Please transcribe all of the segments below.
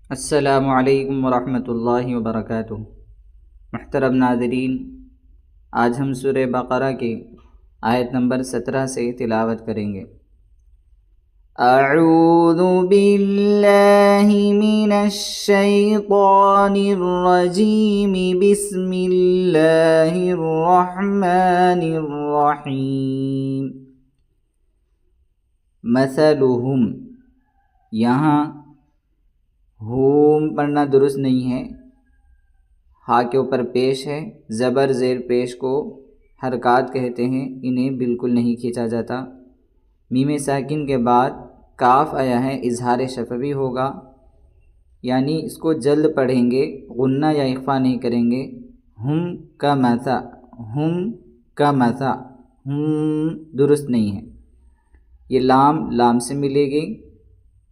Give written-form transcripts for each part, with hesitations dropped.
السلام علیکم ورحمۃ اللہ وبرکاتہ۔ محترم ناظرین، آج ہم سورہ بقرہ کی آیت نمبر 17 سے تلاوت کریں گے۔ اعوذ باللہ من الشیطان الرجیم، بسم اللہ الرحمن الرحیم۔ مثلہم، یہاں ہوم پڑھنا درست نہیں ہے، ہا کے اوپر پیش ہے، زبر زیر پیش کو حرکات کہتے ہیں، انہیں بالکل نہیں کھینچا جاتا۔ میم ساکن کے بعد کاف آیا ہے، اظہار شفوی ہوگا، یعنی اس کو جلد پڑھیں گے، غنہ یا اخفا نہیں کریں گے۔ ہم کا مثا، ہم کا مثا، ہم درست نہیں ہے۔ یہ لام سے ملے گی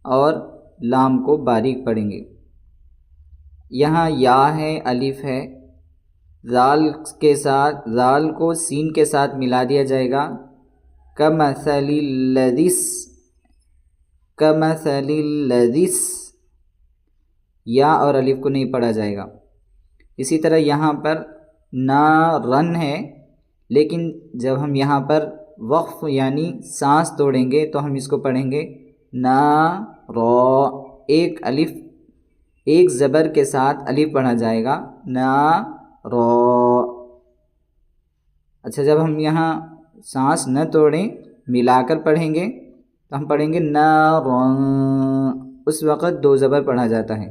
اور لام کو باریک پڑھیں گے۔ یہاں یا ہے، الف ہے، زال کو سین کے ساتھ ملا دیا جائے گا۔ کمثل الذی، یا اور الف کو نہیں پڑھا جائے گا۔ اسی طرح یہاں پر نارن ہے، لیکن جب ہم یہاں پر وقف یعنی سانس توڑیں گے تو ہم اس کو پڑھیں گے ایک زبر کے ساتھ الف پڑھا جائے گا، اچھا، جب ہم یہاں سانس نہ توڑیں، ملا کر پڑھیں گے تو ہم پڑھیں گے اس وقت دو زبر پڑھا جاتا ہے۔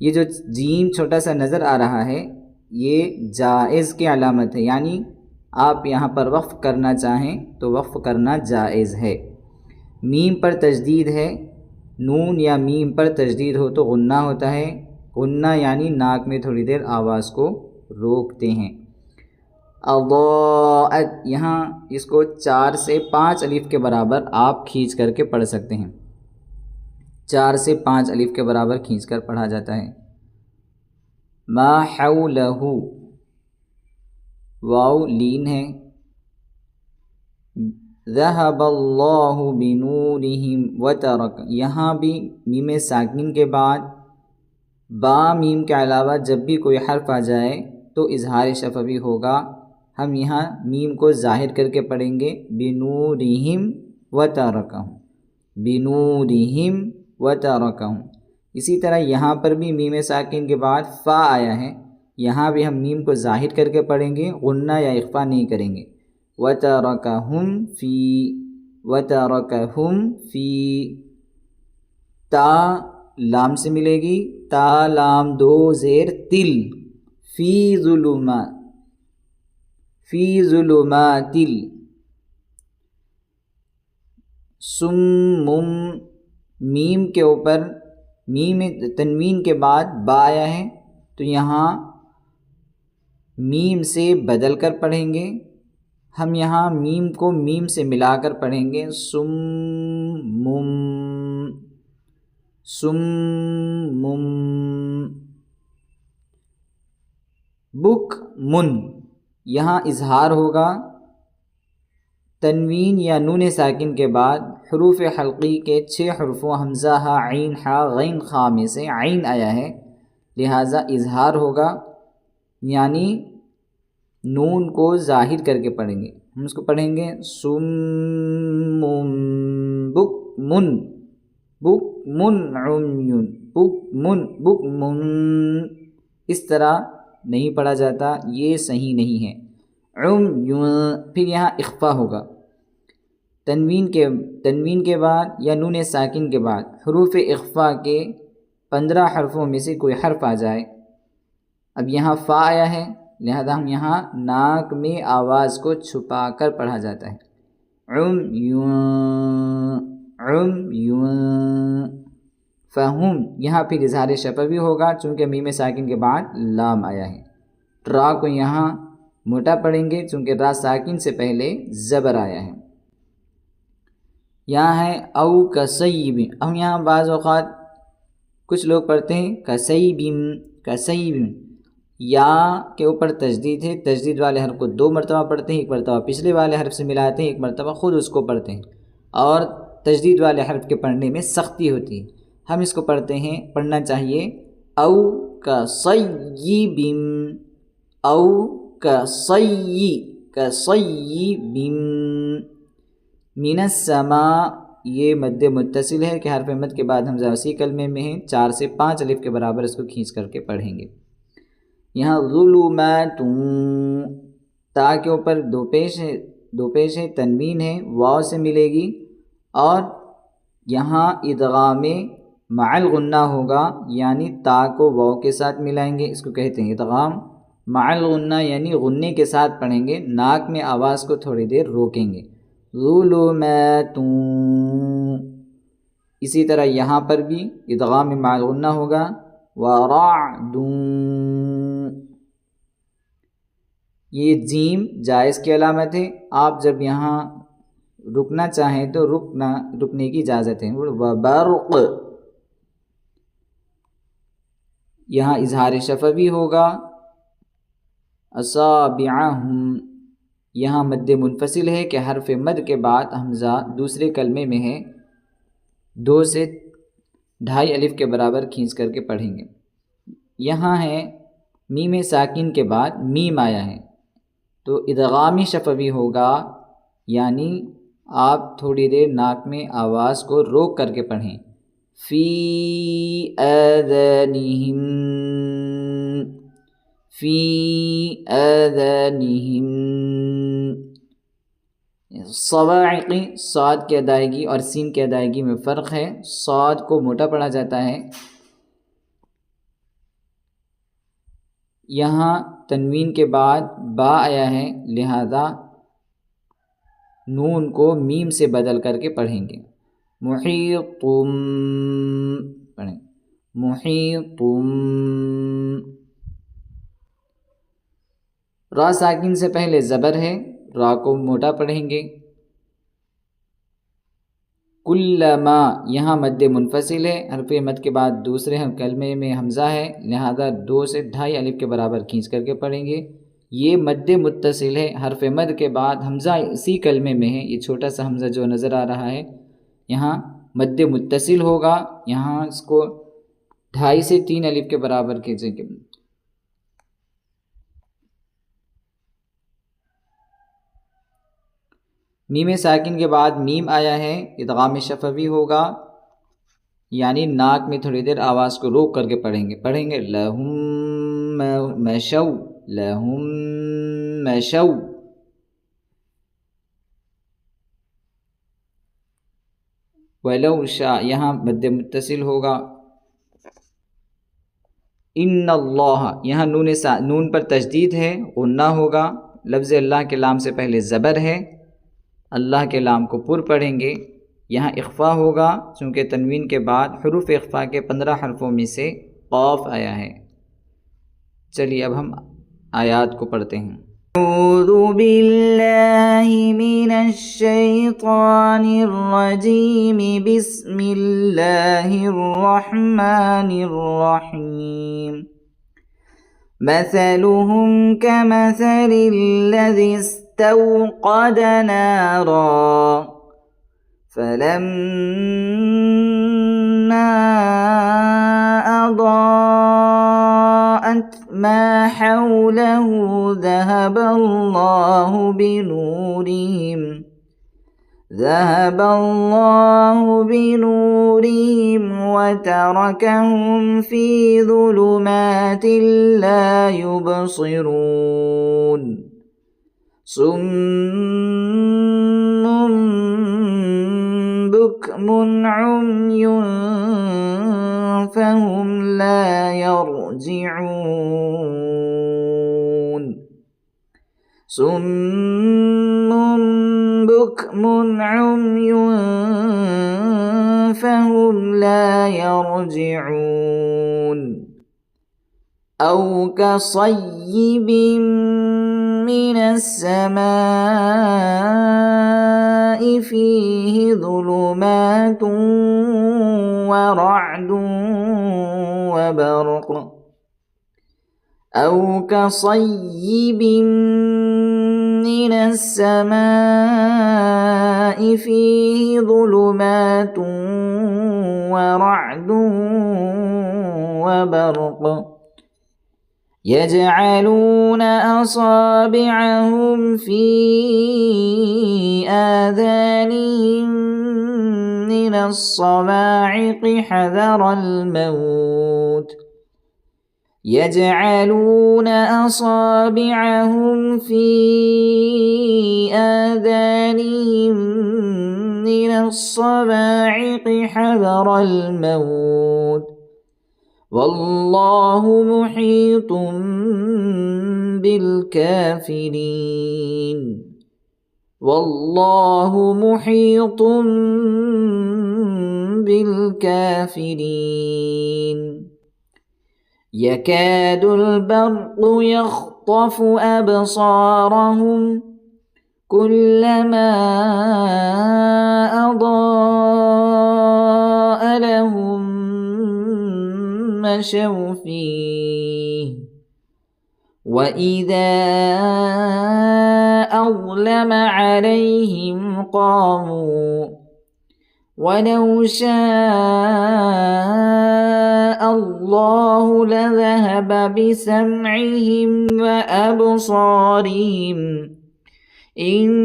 یہ جو جیم چھوٹا سا نظر آ رہا ہے، یہ جائز کی علامت ہے، یعنی آپ یہاں پر وقف کرنا چاہیں تو وقف کرنا جائز ہے۔ میم پر تشدید ہے، نون یا میم پر تشدید ہو تو غنہ ہوتا ہے۔ غنہ یعنی ناک میں تھوڑی دیر آواز کو روکتے ہیں۔ اضاءت، یہاں اس کو 4 سے 5 الف کے برابر آپ کھینچ کر کے پڑھ سکتے ہیں، 4 سے 5 الف کے برابر کھینچ کر پڑھا جاتا ہے۔ ما حولہ، واو لین ہے۔ ذہب اللہ بنورہم وترک، یہاں بھی میم ساکن کے بعد با میم کے علاوہ جب بھی کوئی حرف آ جائے تو اظہار شفوی ہوگا۔ ہم یہاں میم کو ظاہر کر کے پڑھیں گے، بنورہم وترکہم، بنورہم وترکہم۔ اسی طرح یہاں پر بھی میم ساکن کے بعد فا آیا ہے، یہاں بھی ہم میم کو ظاہر کر کے پڑھیں گے، غنہ یا اخفا نہیں کریں گے۔ وَتَرَكَهُمْ فِي، وَتَرَكَهُمْ فِي، تا لام سے ملے گی، تا لام دو زیر تل، فی ظلمات، فی ظلمات، سمم، میم کے اوپر میم تنوین کے بعد با آیا ہے تو یہاں میم سے بدل کر پڑھیں گے، ہم یہاں میم کو میم سے ملا کر پڑھیں گے، سمم، سمم، بکمن، یہاں اظہار ہوگا، تنوین یا نون ساکن کے بعد حروف حلقی کے 6 حرفوں حمزہ، ہا، عین، ہا، غین، خا میں سے عین آیا ہے، لہٰذا اظہار ہوگا، یعنی نون کو ظاہر کر کے پڑھیں گے۔ ہم اس کو پڑھیں گے سم بکمن، بکمن عمیٌ، بکمن، بکمن، اس طرح نہیں پڑھا جاتا، یہ صحیح نہیں ہے۔ عمیٌ، پھر یہاں اخفا ہوگا، تنوین کے بعد یا نون ساکن کے بعد حروف اخفا کے 15 حرفوں میں سے کوئی حرف آ جائے، اب یہاں فا آیا ہے، لہذا ہم یہاں ناک میں آواز کو چھپا کر پڑھا جاتا ہے، عمیٌ، عمیٌ، فہم، یہاں پھر اظہار شفوی ہوگا چونکہ میم ساکن کے بعد لام آیا ہے۔ را کو یہاں موٹا پڑھیں گے چونکہ را ساکن سے پہلے زبر آیا ہے۔ یہاں ہے او کصیب، ہم یہاں بعض اوقات کچھ لوگ پڑھتے ہیں کصیب، کصیب، یا کے اوپر تشدید ہے، تشدید والے حرف کو 2 مرتبہ پڑھتے ہیں، ایک مرتبہ پچھلے والے حرف سے ملاتے ہیں، ایک مرتبہ خود اس کو پڑھتے ہیں، اور تشدید والے حرف کے پڑھنے میں سختی ہوتی ہے۔ ہم اس کو پڑھتے ہیں، پڑھنا چاہیے او کصیب، او کصیب من السماء، یہ مد متصل ہے کہ حرف مد کے بعد حمزہ اسی کلمے میں ہے، 4 سے 5 الف کے برابر اس کو کھینچ کر کے پڑھیں گے۔ یہاں ظلمات، تا کے اوپر دو پیش ہے، تنوین ہے، واو سے ملے گی، اور یہاں ادغام مع الغنہ ہوگا، یعنی تا کو واو کے ساتھ ملائیں گے، اس کو کہتے ہیں ادغام مع الغنہ، یعنی غنے کے ساتھ پڑھیں گے، ناک میں آواز کو تھوڑی دیر روکیں گے، ظلمات۔ اسی طرح یہاں پر بھی ادغام مع الغنہ ہوگا، ورعد، یہ جیم جائز کی علامت ہے، آپ جب یہاں رکنا چاہیں تو رکنے کی اجازت ہے، وبرق، یہاں اظہار شفوی ہوگا، اصابعہم، یہاں مد منفصل ہے کہ حرف مد کے بعد حمزہ دوسرے کلمے میں ہے، 2 سے 2.5 الف کے برابر کھینچ کر کے پڑھیں گے۔ یہاں ہے میم ساکن کے بعد میم آیا ہے تو ادغامی شفوی ہوگا، یعنی آپ تھوڑی دیر ناک میں آواز کو روک کر کے پڑھیں، فی آذانہم، فی آذانہم، صواعقی، صاد کی ادائیگی اور سین کی ادائیگی میں فرق ہے، صاد کو موٹا پڑھا جاتا ہے، یہاں تنوین کے بعد با آیا ہے، لہذا نون کو میم سے بدل کر کے پڑھیں گے، محیطم، پڑھیں محیطم۔ را ساکن سے پہلے زبر ہے، را کو موٹا پڑھیں گے، کلما، یہاں مد منفصل ہے، حرف مد کے بعد دوسرے کلمے میں حمزہ ہے، لہذا 2 سے 2.5 الف کے برابر کھینچ کر کے پڑھیں گے۔ یہ مد متصل ہے، حرف مد کے بعد حمزہ اسی کلمے میں ہے، یہ چھوٹا سا حمزہ جو نظر آ رہا ہے یہاں مد متصل ہوگا، یہاں اس کو 2.5 سے 3 الف کے برابر کھینچیں گے۔ میم ساکن کے بعد میم آیا ہے، ادغام شفوی ہوگا، یعنی ناک میں تھوڑی دیر آواز کو روک کر کے پڑھیں گے لہم مشو، لہم مشو۔ ولو شاء، یہاں مد متصل ہوگا، ان اللہ، یہاں نون پر تشدید ہے، غنہ ہوگا، لفظ اللہ کے لام سے پہلے زبر ہے، اللہ کے لام کو پر پڑھیں گے، یہاں اخفا ہوگا چونکہ تنوین کے بعد حروف اخفا کے 15 حرفوں میں سے قاف آیا ہے۔ چلیے اب ہم آیات کو پڑھتے ہیں۔ اعوذ باللہ من الشیطان الرجیم، بسم اللہ الرحمن الرحیم، مثلهم كمثل الذي استوقد نارا فلما أضاءت ما حوله ذهب الله بنورهم وتركهم في ظلمات لا يبصرون، صم بكم عمي فهم لا يرجعون، صم بكم عمي فهم لا يرجعون، أو كصيب من السماء فيه ظلمات ورعد وبرق، أو كصيب من السماء فيه ظلمات ورعد رعد وبرق يجعلون أصابعهم في آذانهم من الصواعق حذر الموت يجعلون أصابعهم في آذانهم من الصواعق حذر الموت والله محيط بالكافرين والله محيط بالكافرين يكاد البرق يخطف أبصارهم كلما أضاء لهم مشوا فيه وإذا أظلم عليهم قاموا ولو شاء الله لذهب بسمعهم وأبصارهم إن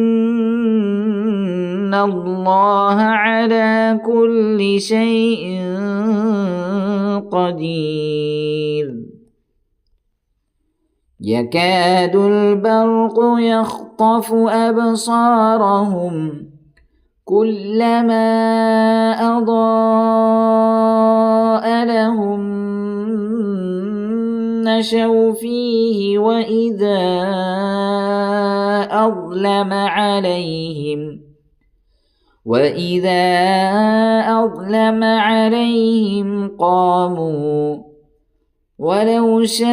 الله على كل شيء قدير يكاد البرق يخطف أبصارهم كلما أضاء لهم مشوا فيه وإذا أظلم عليهم قاموا ولو شاء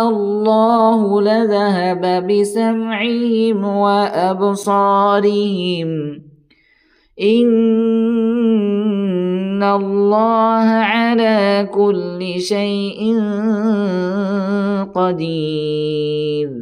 الله لذهب بسمعهم وأبصارهم إن الله على كل شيء قدير